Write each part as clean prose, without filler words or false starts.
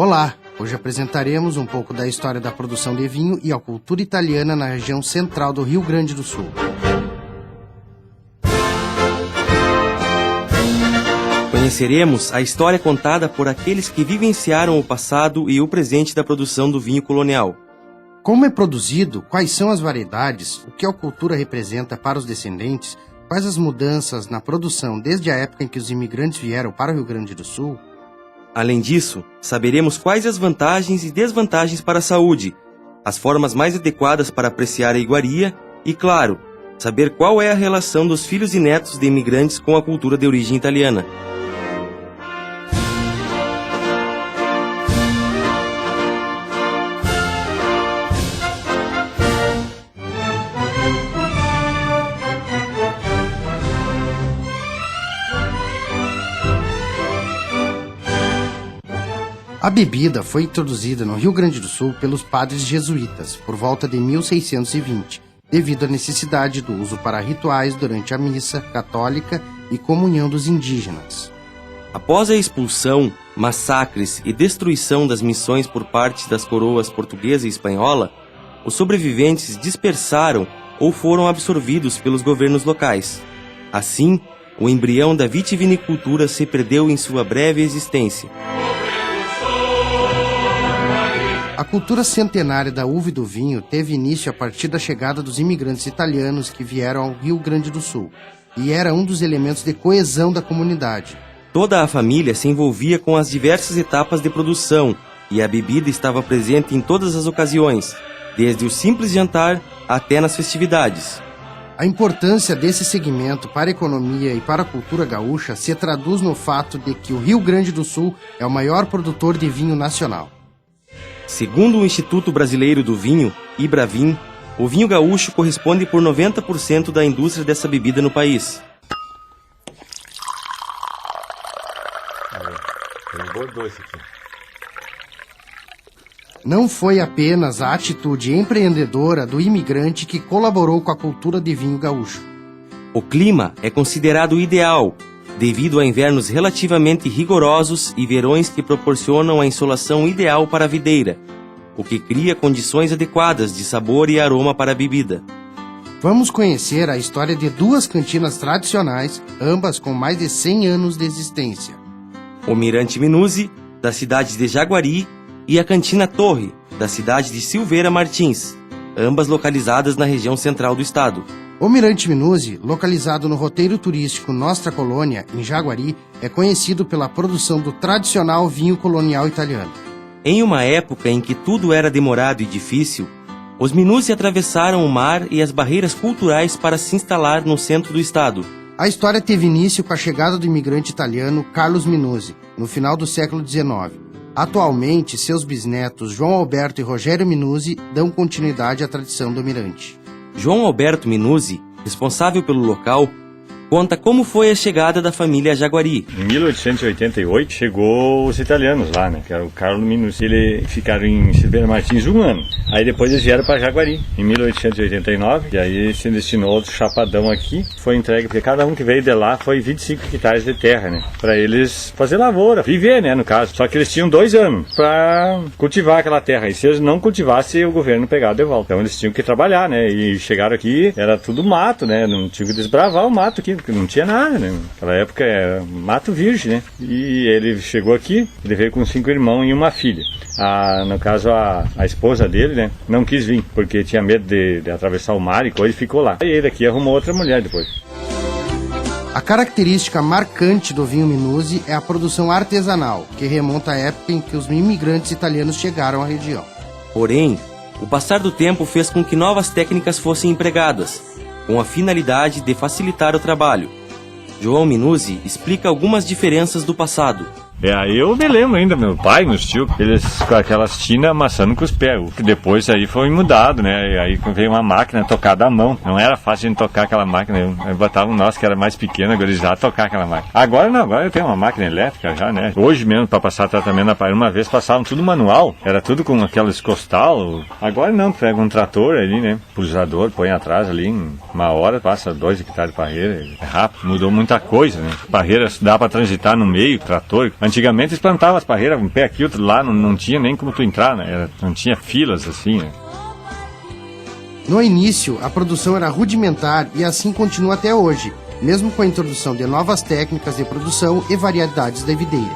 Olá! Hoje apresentaremos um pouco da história da produção de vinho e a cultura italiana na região central do Rio Grande do Sul. Conheceremos a história contada por aqueles que vivenciaram o passado e o presente da produção do vinho colonial. Como é produzido, quais são as variedades, o que a cultura representa para os descendentes, quais as mudanças na produção desde a época em que os imigrantes vieram para o Rio Grande do Sul. Além disso, saberemos quais as vantagens e desvantagens para a saúde, as formas mais adequadas para apreciar a iguaria e, claro, saber qual é a relação dos filhos e netos de imigrantes com a cultura de origem italiana. A bebida foi introduzida no Rio Grande do Sul pelos padres jesuítas por volta de 1620, devido à necessidade do uso para rituais durante a missa católica e comunhão dos indígenas. Após a expulsão, massacres e destruição das missões por parte das coroas portuguesa e espanhola, os sobreviventes dispersaram ou foram absorvidos pelos governos locais. Assim, o embrião da vitivinicultura se perdeu em sua breve existência. A cultura centenária da uva e do vinho teve início a partir da chegada dos imigrantes italianos que vieram ao Rio Grande do Sul, e era um dos elementos de coesão da comunidade. Toda a família se envolvia com as diversas etapas de produção, e a bebida estava presente em todas as ocasiões, desde o simples jantar até nas festividades. A importância desse segmento para a economia e para a cultura gaúcha se traduz no fato de que o Rio Grande do Sul é o maior produtor de vinho nacional. Segundo o Instituto Brasileiro do Vinho, Ibravin, o vinho gaúcho corresponde por 90% da indústria dessa bebida no país. Não foi apenas a atitude empreendedora do imigrante que colaborou com a cultura de vinho gaúcho. O clima é considerado ideal, devido a invernos relativamente rigorosos e verões que proporcionam a insolação ideal para a videira, o que cria condições adequadas de sabor e aroma para a bebida. Vamos conhecer a história de duas cantinas tradicionais, ambas com mais de 100 anos de existência. O Mirante Minuzzi, da cidade de Jaguari, e a Cantina Torre, da cidade de Silveira Martins, ambas localizadas na região central do estado. O Mirante Minuzzi, localizado no roteiro turístico Nostra Colônia, em Jaguari, é conhecido pela produção do tradicional vinho colonial italiano. Em uma época em que tudo era demorado e difícil, os Minuzzi atravessaram o mar e as barreiras culturais para se instalar no centro do estado. A história teve início com a chegada do imigrante italiano Carlos Minuzzi, no final do século XIX. Atualmente, seus bisnetos João Alberto e Rogério Minuzzi dão continuidade à tradição do Mirante. João Alberto Minuzzi, responsável pelo local, conta como foi a chegada da família a Jaguari. Em 1888 chegou os italianos lá, né? Que era o Carlo Minuzzi. Eles ficaram em Silveira Martins 1 ano. Aí depois eles vieram para Jaguari em 1889. E aí se destinou outro chapadão aqui. Foi entregue, porque cada um que veio de lá foi 25 hectares de terra, né? Para eles fazer lavoura, viver, né? No caso. Só que eles tinham 2 anos para cultivar aquela terra. E se eles não cultivassem, o governo pegava de volta. Então eles tinham que trabalhar, né? E chegaram aqui, era tudo mato, né? Não tinham que desbravar o mato aqui, porque não tinha nada, né? Naquela época era mato virgem, né? E ele chegou aqui, ele veio com 5 irmãos e uma filha. No caso, a esposa dele, né? Não quis vir, porque tinha medo de atravessar o mar e coisa, e ficou lá. E ele aqui arrumou outra mulher depois. A característica marcante do vinho Minuzzi é a produção artesanal, que remonta à época em que os imigrantes italianos chegaram à região. Porém, o passar do tempo fez com que novas técnicas fossem empregadas, com a finalidade de facilitar o trabalho. João Minuzzi explica algumas diferenças do passado. Aí eu me lembro ainda, meu pai, meus tios, eles com aquelas tinas amassando com os pés. Depois aí foi mudado, né? Aí veio uma máquina tocada à mão. Não era fácil de tocar aquela máquina. Eu botava um nosso que era mais pequeno, agora já tocar aquela máquina. Agora não, agora eu tenho uma máquina elétrica já, né? Hoje mesmo, para passar tratamento na parede, uma vez passavam tudo manual. Era tudo com aqueles costal. Agora não, pega um trator ali, né? Pulsador, põe atrás ali, em 1 hora, passa 2 hectares de parreira. É rápido, mudou muita coisa, né? Parreiras dá para transitar no meio, trator. Antigamente eles plantavam as parreiras, um pé aqui, outro lá, não tinha nem como tu entrar, né? Não tinha filas assim, né? No início, a produção era rudimentar e assim continua até hoje, mesmo com a introdução de novas técnicas de produção e variedades da videira.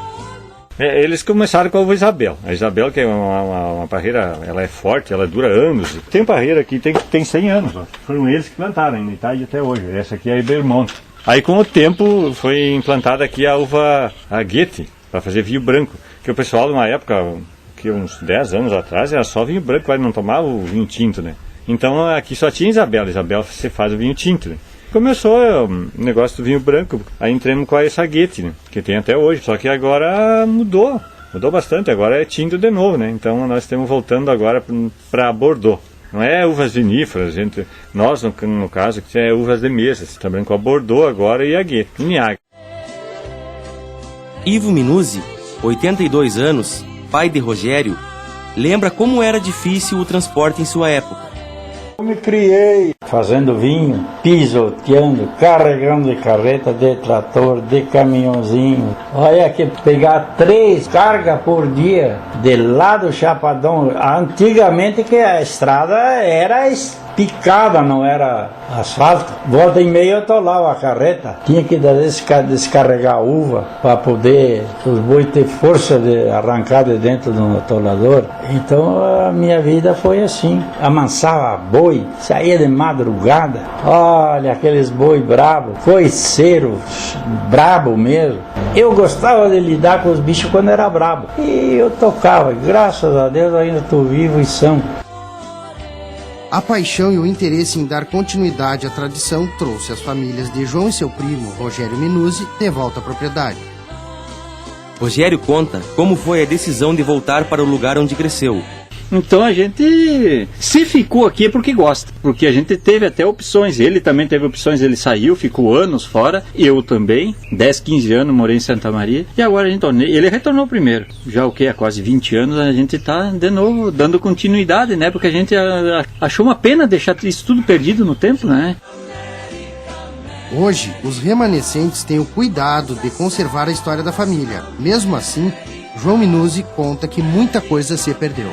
Eles começaram com a uva Isabel. A Isabel, que é uma parreira, ela é forte, ela dura anos. Tem parreira aqui que tem 100 anos. Ó. Foram eles que plantaram, em Itália até hoje. Essa aqui é a Ibermonte. Aí com o tempo foi implantada aqui a uva Goethe, para fazer vinho branco. Que o pessoal, numa época, que uns 10 anos atrás, era só vinho branco, mas não tomava o vinho tinto, né? Então aqui só tinha Isabel. Isabel você faz o vinho tinto, né? Começou o negócio do vinho branco, aí entramos com essa Goethe, né, que tem até hoje, só que agora mudou bastante, agora é tinto de novo, né, então nós estamos voltando agora para Bordeaux. Não é uvas viníferas, nós no caso é uvas de mesa, também com a Bordeaux agora e a Goethe, Niagara. Ivo Minuzzi, 82 anos, pai de Rogério, lembra como era difícil o transporte em sua época. Eu me criei fazendo vinho, pisoteando, carregando de carreta, de trator, de caminhãozinho. Olha que pegar 3 cargas por dia de lá do Chapadão. Antigamente que a estrada era picada, não era asfalto. Volta e meia eu atolava a carreta. Tinha que descarregar a uva para poder os bois ter força de arrancar de dentro do atolador. Então a minha vida foi assim. Amansava boi, saía de madrugada. Olha, aqueles boi bravos, coiceiro, brabo mesmo. Eu gostava de lidar com os bichos quando era brabo. E eu tocava, graças a Deus ainda estou vivo e são. A paixão e o interesse em dar continuidade à tradição trouxe as famílias de João e seu primo, Rogério Minuzzi, de volta à propriedade. Rogério conta como foi a decisão de voltar para o lugar onde cresceu. Então a gente se ficou aqui é porque gosta, porque a gente teve até opções, ele também teve opções, ele saiu, ficou anos fora, eu também, 10, 15 anos morei em Santa Maria, e agora ele retornou primeiro, já o que, há quase 20 anos a gente está de novo dando continuidade, né, porque a gente achou uma pena deixar isso tudo perdido no tempo, né. Hoje, os remanescentes têm o cuidado de conservar a história da família. Mesmo assim, João Minuzzi conta que muita coisa se perdeu.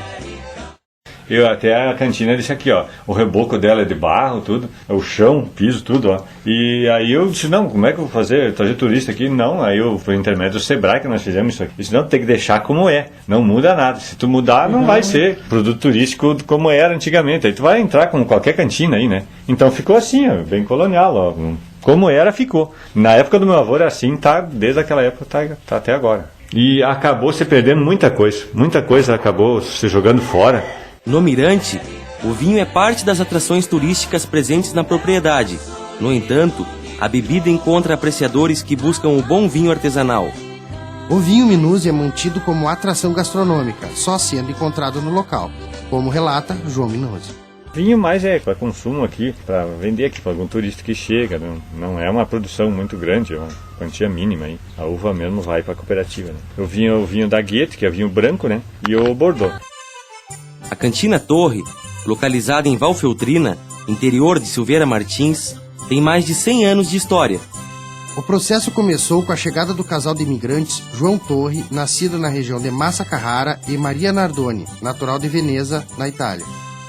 Eu até a cantina disse aqui, ó, o reboco dela é de barro, tudo, o chão, o piso, tudo, ó. E aí eu disse, não, como é que eu vou fazer, trazer turista aqui? Não, aí eu, por intermédio do Sebrae que nós fizemos isso aqui. Disse, não, tem que deixar como é, não muda nada. Se tu mudar, não vai ser produto turístico como era antigamente. Aí tu vai entrar como qualquer cantina aí, né? Então ficou assim, ó, bem colonial, ó. Como era, ficou. Na época do meu avô era assim, tá, desde aquela época tá até agora. E acabou se perdendo muita coisa acabou se jogando fora. No Mirante, o vinho é parte das atrações turísticas presentes na propriedade. No entanto, a bebida encontra apreciadores que buscam o bom vinho artesanal. O vinho Minuzzi é mantido como atração gastronômica, só sendo encontrado no local, como relata João Minuzzi. Vinho mais é para consumo aqui, para vender aqui para algum turista que chega, não é uma produção muito grande, é uma quantia mínima aí. A uva mesmo vai para a cooperativa, né? O vinho da Goethe, que é vinho branco, né? E o Bordeaux. A Cantina Torre, localizada em Valfeltrina, interior de Silveira Martins, tem mais de 100 anos de história. O processo começou com a chegada do casal de imigrantes João Torre, nascido na região de Massa Carrara, e Maria Nardoni, natural de Veneza, na Itália.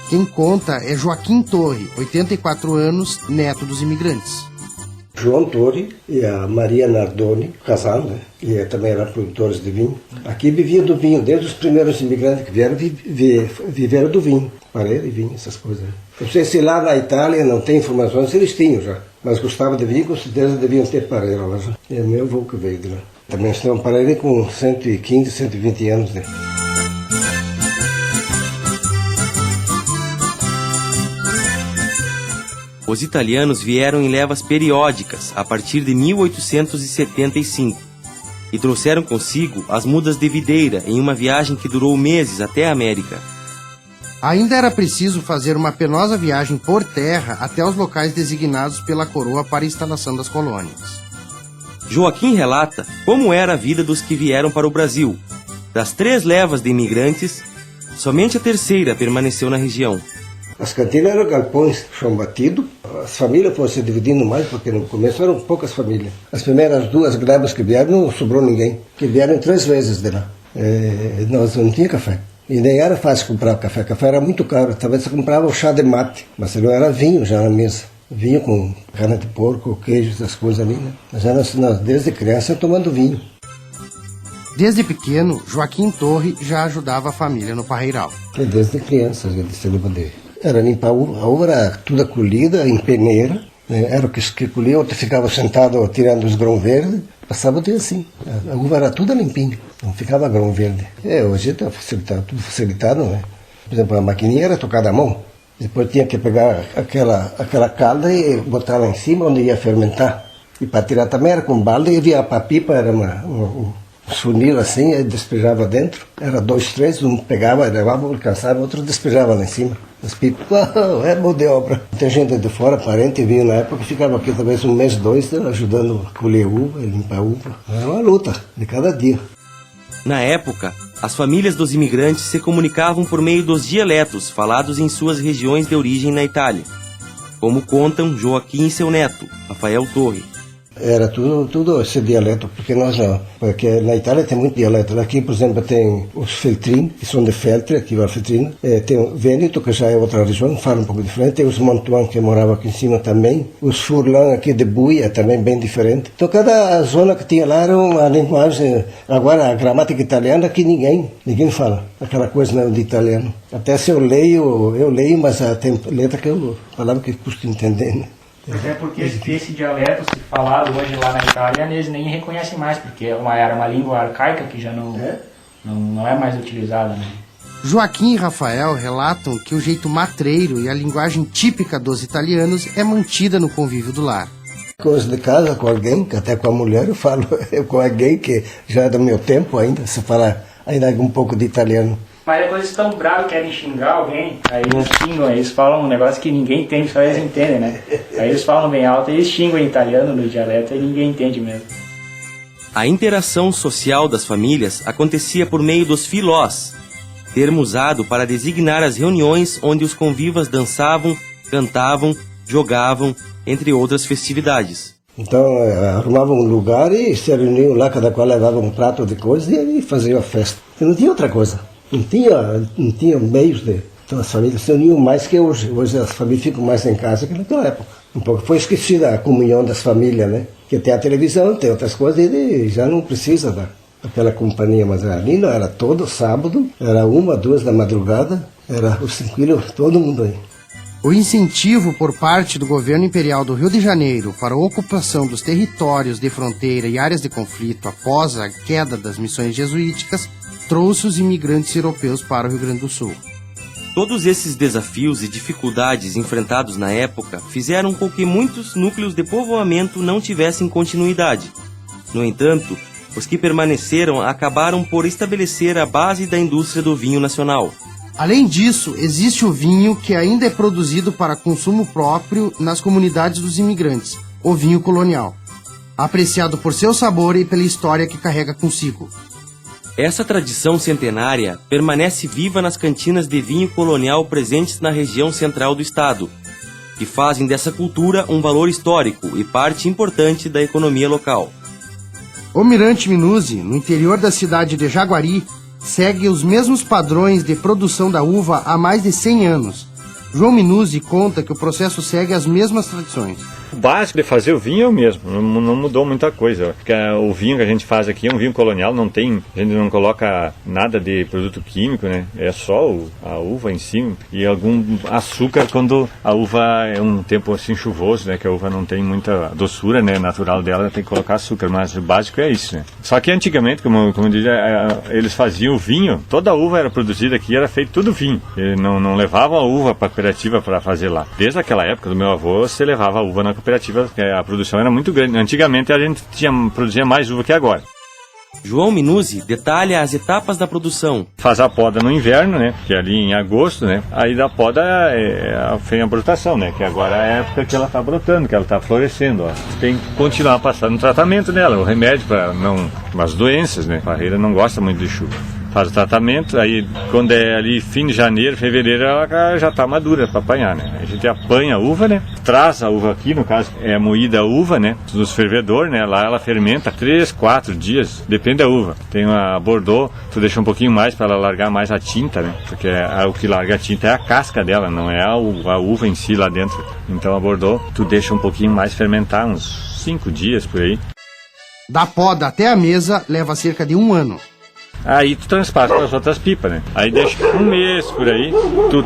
Quem conta é Joaquim Torre, 84 anos, neto dos imigrantes. João Torre e a Maria Nardoni, casal, né? E também eram produtores de vinho. Aqui viviam do vinho, desde os primeiros imigrantes que vieram, viveram do vinho. Parede, vinho, essas coisas. Não sei se lá na Itália não tem informações, se eles tinham já. Mas gostavam de vinho, com certeza deviam ter parede lá. É meu avô que veio de lá. Também estão parede com 115, 120 anos, né? Os italianos vieram em levas periódicas a partir de 1875 e trouxeram consigo as mudas de videira em uma viagem que durou meses até a América. Ainda era preciso fazer uma penosa viagem por terra até os locais designados pela coroa para a instalação das colônias. Joaquim relata como era a vida dos que vieram para o Brasil. Das 3 levas de imigrantes, somente a terceira permaneceu na região. As cantinas eram galpões, chão batido. As famílias foram se dividindo mais, porque no começo eram poucas famílias. As primeiras 2 glebas que vieram, não sobrou ninguém. Que vieram 3 vezes de lá. Nós não tinha café. E nem era fácil comprar café. Café era muito caro. Talvez você comprava o chá de mate, mas não era vinho já na mesa. Vinho com carne de porco, queijo, essas coisas ali, né? Mas nós desde criança tomando vinho. Desde pequeno, Joaquim Torre já ajudava a família no parreiral. Desde criança, ele se lembra dele. Era limpar a uva era toda colhida em peneira, né? Era o que colhia, outro ficava sentado tirando os grãos verdes, passava o dia assim. A uva era toda limpinha, não ficava grão verde. Hoje está tudo facilitado, né? Por exemplo, a maquininha era tocada à mão, depois tinha que pegar aquela calda e botar lá em cima onde ia fermentar. E para tirar também era com balde e via para a pipa, era um funil assim, aí despejava dentro. Era 2, 3, um pegava, levava, alcançava, outro despejava lá em cima. As pipas, é mão de obra. Tem gente de fora, parente, vinha na época, ficava aqui talvez 1 mês, 2, ajudando a colher uva, limpar uva. Era uma luta de cada dia. Na época, as famílias dos imigrantes se comunicavam por meio dos dialetos falados em suas regiões de origem na Itália, como contam Joaquim e seu neto, Rafael Torre. Era tudo esse dialeto, porque na Itália tem muito dialeto. Aqui, por exemplo, tem os Feltrini, que são de Feltre, aqui vai Feltrino. Tem o Vêneto, que já é outra região, fala um pouco diferente. Tem os Montuan, que moravam aqui em cima também. Os Furlan, aqui de Buia, também bem diferente. Então, cada zona que tinha lá era uma linguagem. Agora, a gramática italiana, que ninguém fala aquela coisa, né, de italiano. Até se eu leio, mas tem letra que eu falava que custa entender, né? Até porque esse dialeto, se falado hoje lá na Itália, eles nem reconhecem mais, porque era uma língua arcaica que já não é mais utilizada, né? Joaquim e Rafael relatam que o jeito matreiro e a linguagem típica dos italianos é mantida no convívio do lar. Coisa de casa com alguém, até com a mulher eu falo com alguém que já é do meu tempo ainda, se fala ainda um pouco de italiano. Mas depois eles estão bravos, querem xingar alguém, aí eles xingam, eles falam um negócio que ninguém entende, só eles entendem, né? Aí eles falam bem alto e eles xingam em italiano, no dialeto, e ninguém entende mesmo. A interação social das famílias acontecia por meio dos filós, termo usado para designar as reuniões onde os convivas dançavam, cantavam, jogavam, entre outras festividades. Então arrumavam um lugar e se reuniam lá, cada qual levava um prato de coisa e aí faziam a festa. E não tinha outra coisa. Não tinha meios de... Então as famílias se uniam mais que hoje. Hoje as famílias ficam mais em casa que naquela época. Um pouco foi esquecida a comunhão das famílias, né? Porque tem a televisão, tem outras coisas e já não precisa daquela companhia. Mas ali não, era todo sábado, era 1, 2 da madrugada, era os 5 filhos, todo mundo aí. O incentivo por parte do governo imperial do Rio de Janeiro para a ocupação dos territórios de fronteira e áreas de conflito após a queda das missões jesuíticas trouxe os imigrantes europeus para o Rio Grande do Sul. Todos esses desafios e dificuldades enfrentados na época fizeram com que muitos núcleos de povoamento não tivessem continuidade. No entanto, os que permaneceram acabaram por estabelecer a base da indústria do vinho nacional. Além disso, existe o vinho que ainda é produzido para consumo próprio nas comunidades dos imigrantes, o vinho colonial, apreciado por seu sabor e pela história que carrega consigo. Essa tradição centenária permanece viva nas cantinas de vinho colonial presentes na região central do estado, que fazem dessa cultura um valor histórico e parte importante da economia local. O Mirante Minuzzi, no interior da cidade de Jaguari, segue os mesmos padrões de produção da uva há mais de 100 anos. João Minuzzi conta que o processo segue as mesmas tradições. O básico de fazer o vinho é o mesmo, não mudou muita coisa. Porque o vinho que a gente faz aqui é um vinho colonial, a gente não coloca nada de produto químico, né? É só a uva em si e algum açúcar quando a uva é um tempo assim chuvoso, né? Que a uva não tem muita doçura, né? Natural dela, tem que colocar açúcar, mas o básico é isso, né? Só que antigamente, como eu disse, eles faziam o vinho, toda a uva era produzida aqui, era feito tudo vinho. E não levavam a uva para a cooperativa para fazer lá. Desde aquela época do meu avô, você levava a uva na cooperativa, porque a produção era muito grande. Antigamente a gente produzia mais uva que agora. João Minuzzi detalha as etapas da produção. Faz a poda no inverno, né? Que é ali em agosto, né? Aí da poda vem a brotação, né? Que agora é a época que ela está brotando, que ela está florescendo. Ó. Tem que continuar passando o tratamento nela, o remédio para as doenças, né? A parreira não gosta muito de chuva. faz o tratamento, aí quando é ali fim de janeiro, fevereiro, ela já está madura para apanhar, né? A gente apanha a uva, né? Traz a uva aqui, no caso é moída a uva, né? Nos fervedor, né? Lá ela fermenta 3, 4 dias, depende da uva. Tem a Bordeaux, tu deixa um pouquinho mais para ela largar mais a tinta, né? Porque o que larga a tinta é a casca dela, não é a uva em si lá dentro. Então a Bordeaux, tu deixa um pouquinho mais fermentar, uns 5 dias por aí. Da poda até a mesa leva cerca de 1 ano. Aí tu transpassa para as outras pipas, né? Aí deixa 1 mês por aí, tu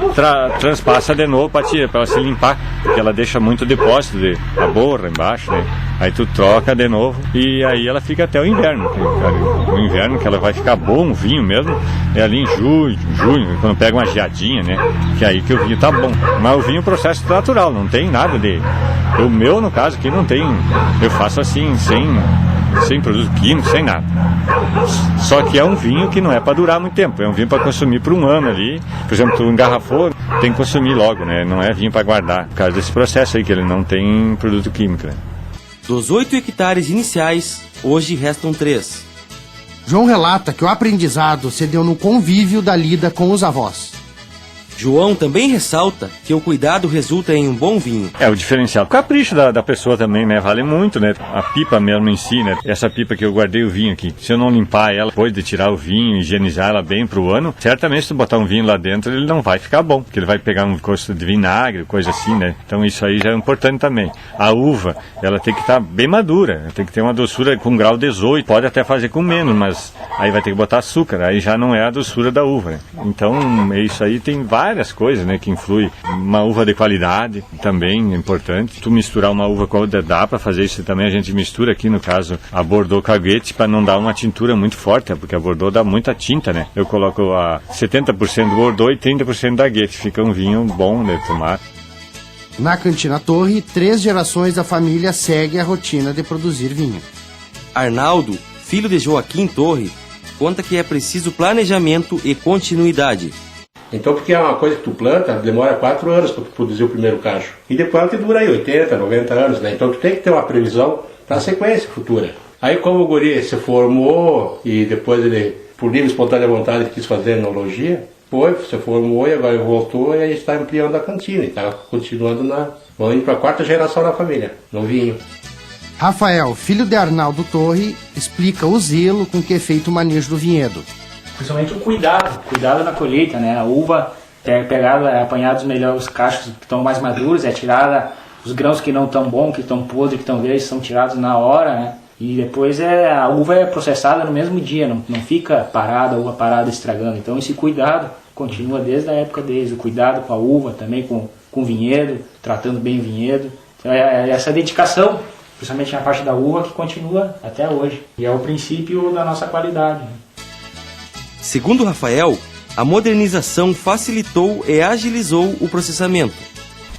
transpassa de novo para ela se limpar, porque ela deixa muito depósito de a borra embaixo, né? Aí tu troca de novo e aí ela fica até o inverno. O inverno que ela vai ficar bom, o vinho mesmo, é ali em junho, quando pega uma geadinha, né? Que é aí que o vinho tá bom. Mas o vinho é um processo natural, não tem nada de... O meu, no caso, aqui não tem... Eu faço assim, sem produto químico, sem nada. Só que é um vinho que não é para durar muito tempo, é um vinho para consumir por 1 ano ali. Por exemplo, tu engarrafou, tem que consumir logo, né? Não é vinho para guardar, por causa desse processo aí, que ele não tem produto químico, né? Dos 8 hectares iniciais, hoje restam 3. João relata que o aprendizado se deu no convívio da lida com os avós. João também ressalta que o cuidado resulta em um bom vinho. É o diferencial. O capricho da pessoa também, né? Vale muito, né? A pipa mesmo em si, né? Essa pipa que eu guardei o vinho aqui, se eu não limpar ela, depois de tirar o vinho, higienizar ela bem pro ano, certamente se tu botar um vinho lá dentro, ele não vai ficar bom, porque ele vai pegar um gosto de vinagre, coisa assim, né? Então isso aí já é importante também. A uva, ela tem que estar bem madura, tem que ter uma doçura com grau 18, pode até fazer com menos, mas aí vai ter que botar açúcar, aí já não é a doçura da uva, né? Então isso aí tem várias coisas, né, que influem. Uma uva de qualidade também é importante. Tu misturar uma uva com a outra, dá para fazer isso também. A gente mistura aqui, no caso, a Bordeaux com a Goethe para não dar uma tintura muito forte, porque a Bordeaux dá muita tinta, né? Eu coloco a 70% do Bordeaux e 30% da Goethe. Fica um vinho bom de tomar. Na Cantina Torre, 3 gerações da família seguem a rotina de produzir vinho. Arnaldo, filho de Joaquim Torre, conta que é preciso planejamento e continuidade. Então, porque é uma coisa que tu planta, demora 4 anos para produzir o primeiro cacho. E depois ela te dura aí 80, 90 anos, né? Então tu tem que ter uma previsão para a sequência futura. Aí como o guri se formou e depois ele, por livre e espontânea vontade, quis fazer enologia, se formou e agora voltou e aí está ampliando a cantina. E está continuando vamos indo para a 4ª geração da família, no vinho. Rafael, filho de Arnaldo Torre, explica o zelo com que é feito o manejo do vinhedo. Principalmente o cuidado na colheita, né? A uva é apanhada os cachos que estão mais maduros, é tirada os grãos que não estão bons, que estão podres, que estão verdes, são tirados na hora, né? E depois a uva é processada no mesmo dia, não fica parada, a uva parada estragando. Então esse cuidado continua desde a época deles, o cuidado com a uva, também com o vinhedo, tratando bem o vinhedo. Então essa dedicação, principalmente na parte da uva, que continua até hoje. E é o princípio da nossa qualidade, né? Segundo Rafael, a modernização facilitou e agilizou o processamento.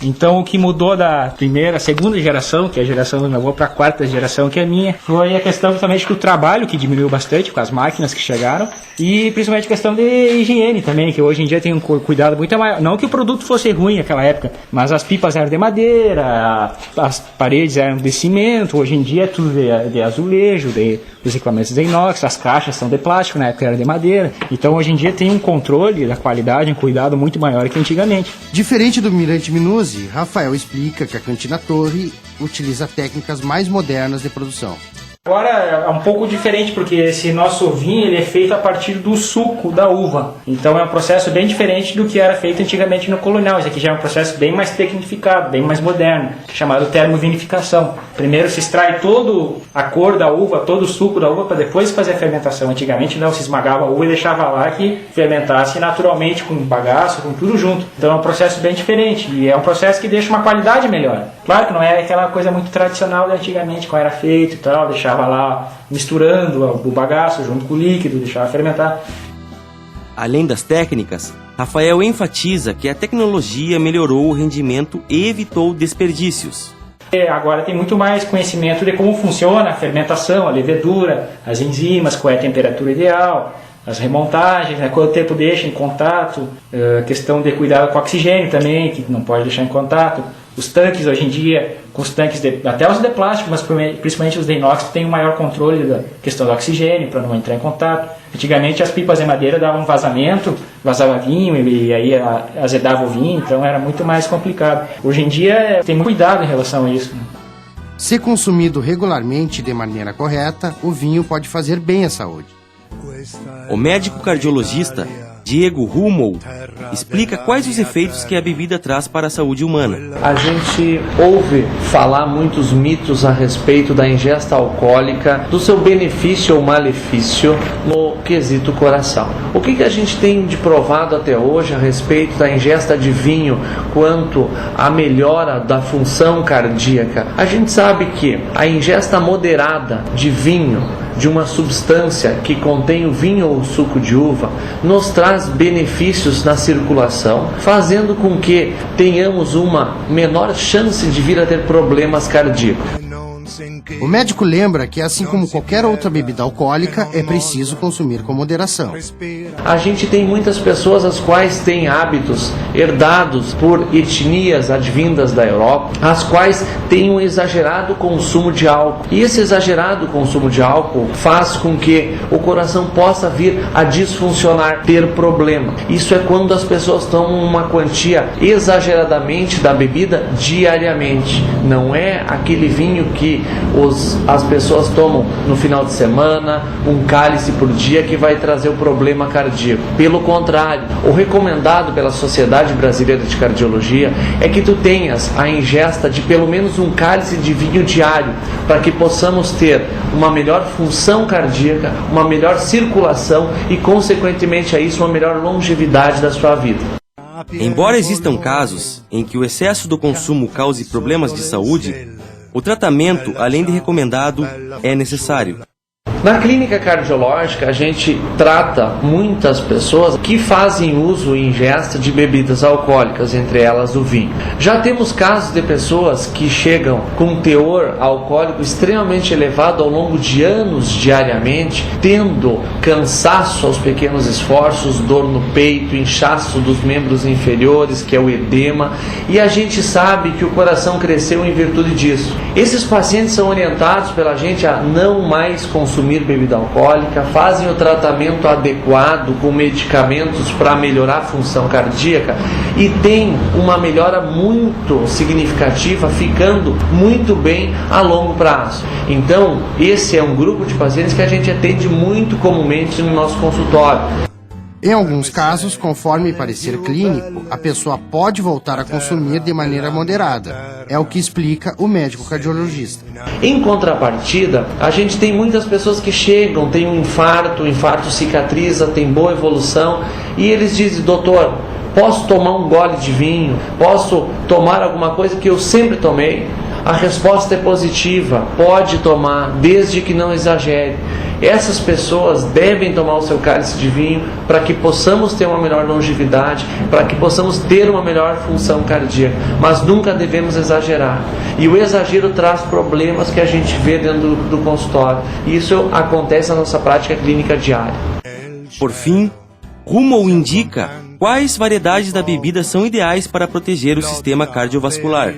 Então o que mudou da segunda geração, que é a geração do meu avô, para a 4ª geração, que é a minha, foi a questão justamente do trabalho, que diminuiu bastante com as máquinas que chegaram, e principalmente a questão de higiene também, que hoje em dia tem um cuidado muito maior. Não que o produto fosse ruim naquela época, mas as pipas eram de madeira, as paredes eram de cimento, hoje em dia é tudo de azulejo, os equipamentos de inox, as caixas são de plástico, na época era de madeira. Então hoje em dia tem um controle da qualidade, um cuidado muito maior que antigamente. Diferente do Mirante Minuzzi, Rafael explica que a Cantina Torre utiliza técnicas mais modernas de produção. Agora é um pouco diferente, porque esse nosso vinho ele é feito a partir do suco da uva. Então é um processo bem diferente do que era feito antigamente no colonial. Esse aqui já é um processo bem mais tecnificado, bem mais moderno, chamado termovinificação. Primeiro se extrai toda a cor da uva, todo o suco da uva, para depois fazer a fermentação. Antigamente não, se esmagava a uva e deixava lá que fermentasse naturalmente, com bagaço, com tudo junto. Então é um processo bem diferente e é um processo que deixa uma qualidade melhor. Claro que não é aquela coisa muito tradicional de antigamente, como era feito e tal, deixava lá misturando o bagaço junto com o líquido, deixava fermentar. Além das técnicas, Rafael enfatiza que a tecnologia melhorou o rendimento e evitou desperdícios. Agora tem muito mais conhecimento de como funciona a fermentação, a levedura, as enzimas, qual é a temperatura ideal, as remontagens, né, quanto tempo deixa em contato, questão de cuidado com o oxigênio também, que não pode deixar em contato. Os tanques hoje em dia os tanques, até os de plástico, mas principalmente os de inox, tem um maior controle da questão do oxigênio, para não entrar em contato. Antigamente as pipas de madeira davam vazamento, vazava vinho e aí azedava o vinho, então era muito mais complicado. Hoje em dia tem muito cuidado em relação a isso. Se consumido regularmente e de maneira correta, o vinho pode fazer bem à saúde. O médico cardiologista Diego Hummel explica quais os efeitos que a bebida traz para a saúde humana. A gente ouve falar muitos mitos a respeito da ingesta alcoólica, do seu benefício ou malefício no quesito coração. O que a gente tem de provado até hoje a respeito da ingesta de vinho quanto à melhora da função cardíaca? A gente sabe que a ingesta moderada de vinho, de uma substância que contém o vinho ou o suco de uva, nos traz benefícios na circulação, fazendo com que tenhamos uma menor chance de vir a ter problemas cardíacos. O médico lembra que, assim como qualquer outra bebida alcoólica, é preciso consumir com moderação. A gente tem muitas pessoas as quais têm hábitos herdados por etnias advindas da Europa, as quais têm um exagerado consumo de álcool. E esse exagerado consumo de álcool faz com que o coração possa vir a disfuncionar, ter problema. Isso é quando as pessoas tomam uma quantia exageradamente da bebida diariamente. Não é aquele vinho que as pessoas tomam no final de semana, um cálice por dia, que vai trazer o problema cardíaco. Pelo contrário, o recomendado pela Sociedade Brasileira de Cardiologia é que tu tenhas a ingesta de pelo menos um cálice de vinho diário, para que possamos ter uma melhor função cardíaca, uma melhor circulação e, consequentemente a isso, uma melhor longevidade da sua vida. Embora existam casos em que o excesso do consumo cause problemas de saúde, o tratamento, além de recomendado, é necessário. Na clínica cardiológica, a gente trata muitas pessoas que fazem uso e ingesta de bebidas alcoólicas, entre elas o vinho. Já temos casos de pessoas que chegam com um teor alcoólico extremamente elevado ao longo de anos diariamente, tendo cansaço aos pequenos esforços, dor no peito, inchaço dos membros inferiores, que é o edema, e a gente sabe que o coração cresceu em virtude disso. Esses pacientes são orientados pela gente a não mais consumir bebida alcoólica, fazem o tratamento adequado com medicamentos para melhorar a função cardíaca e tem uma melhora muito significativa, ficando muito bem a longo prazo. Então, esse é um grupo de pacientes que a gente atende muito comumente no nosso consultório. Em alguns casos, conforme parecer clínico, a pessoa pode voltar a consumir de maneira moderada. É o que explica o médico cardiologista. Em contrapartida, a gente tem muitas pessoas que chegam, tem um infarto, o infarto cicatriza, tem boa evolução, e eles dizem: doutor, posso tomar um gole de vinho? Posso tomar alguma coisa que eu sempre tomei? A resposta é positiva, pode tomar, desde que não exagere. Essas pessoas devem tomar o seu cálice de vinho para que possamos ter uma melhor longevidade, para que possamos ter uma melhor função cardíaca, mas nunca devemos exagerar. E o exagero traz problemas que a gente vê dentro do consultório. E isso acontece na nossa prática clínica diária. Por fim, Hummel indica quais variedades da bebida são ideais para proteger o sistema cardiovascular.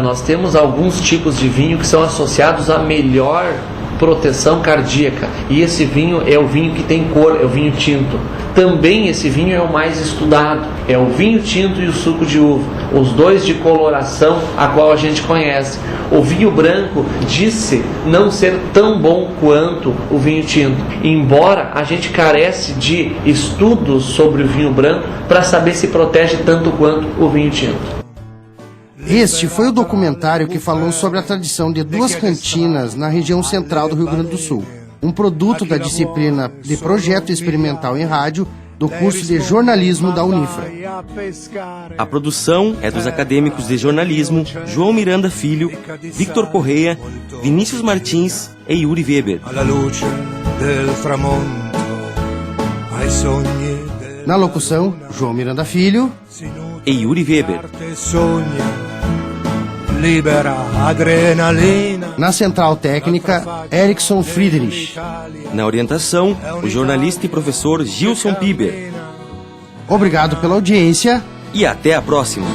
Nós temos alguns tipos de vinho que são associados a melhor proteção cardíaca, e esse vinho é o vinho que tem cor, é o vinho tinto. Também esse vinho é o mais estudado, é o vinho tinto e o suco de uva, os dois de coloração a qual a gente conhece. O vinho branco disse não ser tão bom quanto o vinho tinto, embora a gente carece de estudos sobre o vinho branco para saber se protege tanto quanto o vinho tinto. Este foi o documentário que falou sobre a tradição de duas cantinas na região central do Rio Grande do Sul, um produto da disciplina de Projeto Experimental em Rádio do curso de jornalismo da Unifra. A produção é dos acadêmicos de jornalismo João Miranda Filho, Victor Correia, Vinícius Martins e Yuri Weber. Na locução, João Miranda Filho e Yuri Weber. Na central técnica, Erickson Friedrich. Na orientação, o jornalista e professor Gilson Piber. Obrigado pela audiência e até a próxima.